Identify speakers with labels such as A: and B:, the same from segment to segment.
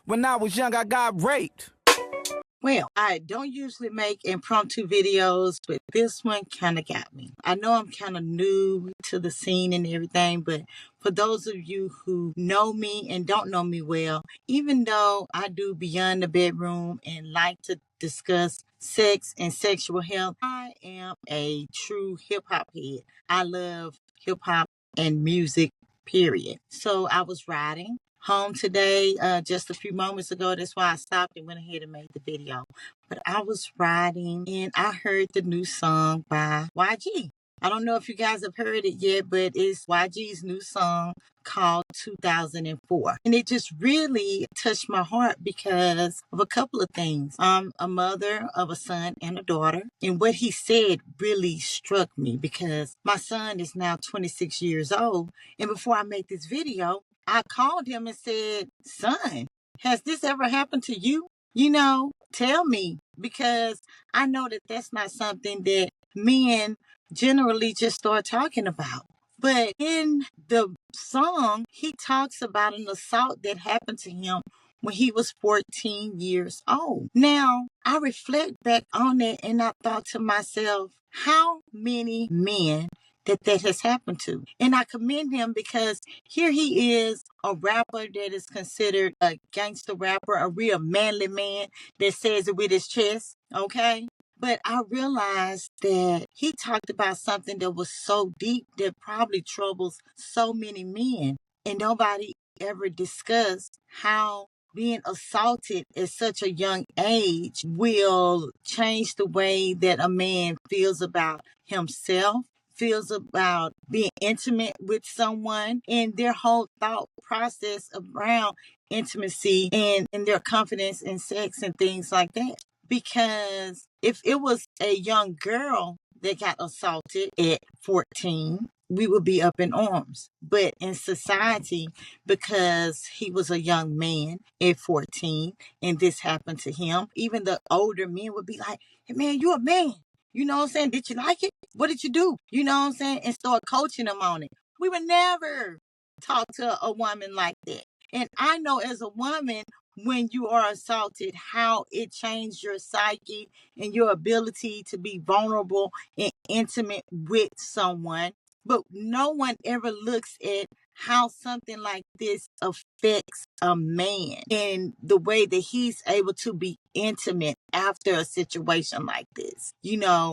A: When I was young, I got raped.
B: Well, I don't usually make impromptu videos, but this one kind of got me. I know I'm kind of new to the scene and everything, but for those of you who know me and don't know me well, even though I do Beyond the Bedroom and like to discuss sex and sexual health, I am a true hip hop head. I love hip hop and music, period. So I was riding home today, just a few moments ago. That's why I stopped and went ahead and made the video. But I was riding and I heard the new song by YG. I don't know if you guys have heard it yet, but it's YG's new song called 2004. And it just really touched my heart because of a couple of things. I'm a mother of a son and a daughter. And what he said really struck me because my son is now 26 years old. And before I made this video, I called him and said, son, has this ever happened to you? Tell me, because I know that that's not something that men generally just start talking about. But in the song, he talks about an assault that happened to him when he was 14 years old. Now, I reflect back on it and I thought to myself, how many men that has happened to? And I commend him because here he is, a rapper that is considered a gangster rapper, a real manly man that says it with his chest, okay? But I realized that he talked about something that was so deep that probably troubles so many men. And nobody ever discussed how being assaulted at such a young age will change the way that a man feels about himself, feels about being intimate with someone, and their whole thought process around intimacy and their confidence in sex and things like that. Because if it was a young girl that got assaulted at 14, we would be up in arms. But in society, because he was a young man at 14 and this happened to him, even the older men would be like, hey man, you're a man. You know what I'm saying? Did you like it? What did you do? You know what I'm saying? And start coaching them on it. We would never talk to a woman like that. And I know as a woman, when you are assaulted, how it changed your psyche and your ability to be vulnerable and intimate with someone. But no one ever looks at how something like this affects a man and the way that he's able to be intimate after a situation like this.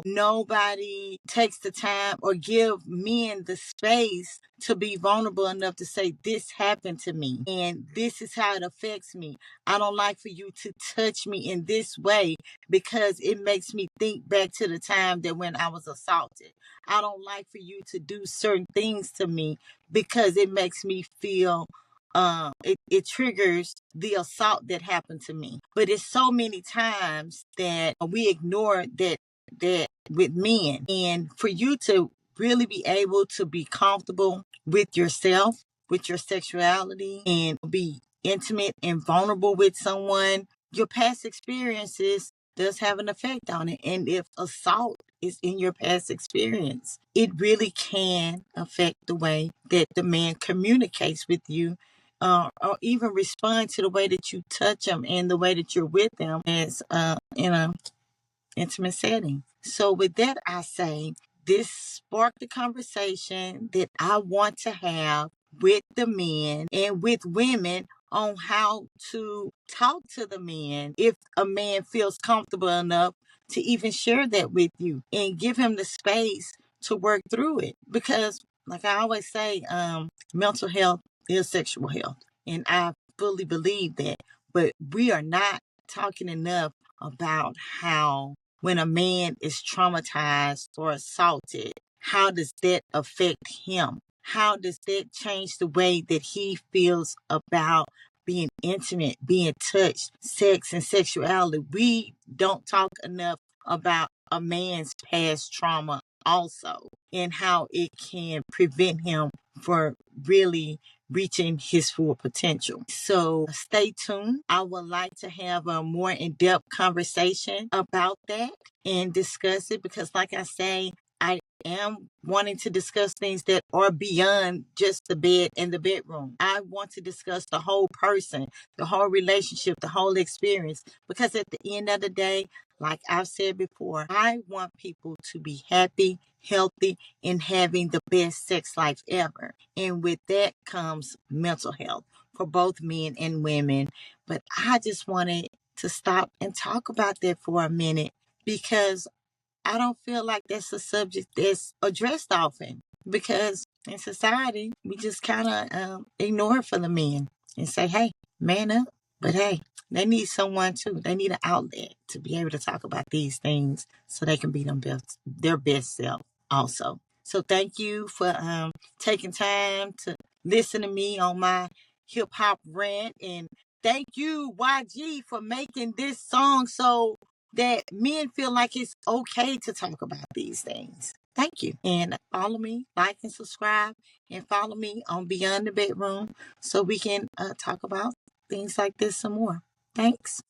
B: Nobody takes the time or give men the space to be vulnerable enough to say, this happened to me and this is how it affects me. I don't like for you to touch me in this way because it makes me think back to the time that when I was assaulted. I don't like for you to do certain things to me because it makes me feel it triggers the assault that happened to me. But it's so many times that we ignore that with men. And for you to really be able to be comfortable with yourself, with your sexuality, and be intimate and vulnerable with someone, your past experiences does have an effect on it. And if assault is in your past experience, it really can affect the way that the man communicates with you, or even respond to the way that you touch them and the way that you're with them as in an intimate setting. So with that, I say this sparked a conversation that I want to have with the men and with women on how to talk to the men if a man feels comfortable enough to even share that with you and give him the space to work through it. Because like I always say, mental health is sexual health. And I fully believe that. But we are not talking enough about how when a man is traumatized or assaulted, how does that affect him? How does that change the way that he feels about being intimate, being touched, sex and sexuality? We don't talk enough about a man's past trauma also and how it can prevent him from really reaching his full potential. So stay tuned. I would like to have a more in-depth conversation about that and discuss it because like I say, I am wanting to discuss things that are beyond just the bed and the bedroom. I want to discuss the whole person, the whole relationship, the whole experience, because at the end of the day, like I've said before, I want people to be happy, healthy, and having the best sex life ever. And with that comes mental health for both men and women. But I just wanted to stop and talk about that for a minute because I don't feel like that's a subject that's addressed often because in society, we just kind of ignore it for the men and say, hey, man up. But hey, they need someone too. They need an outlet to be able to talk about these things so they can be their best self also. So thank you for taking time to listen to me on my hip hop rant. And thank you, YG, for making this song so that men feel like it's okay to talk about these things. Thank you. And follow me, like and subscribe, and follow me on Beyond the Bedroom so we can talk about things like this some more. Thanks.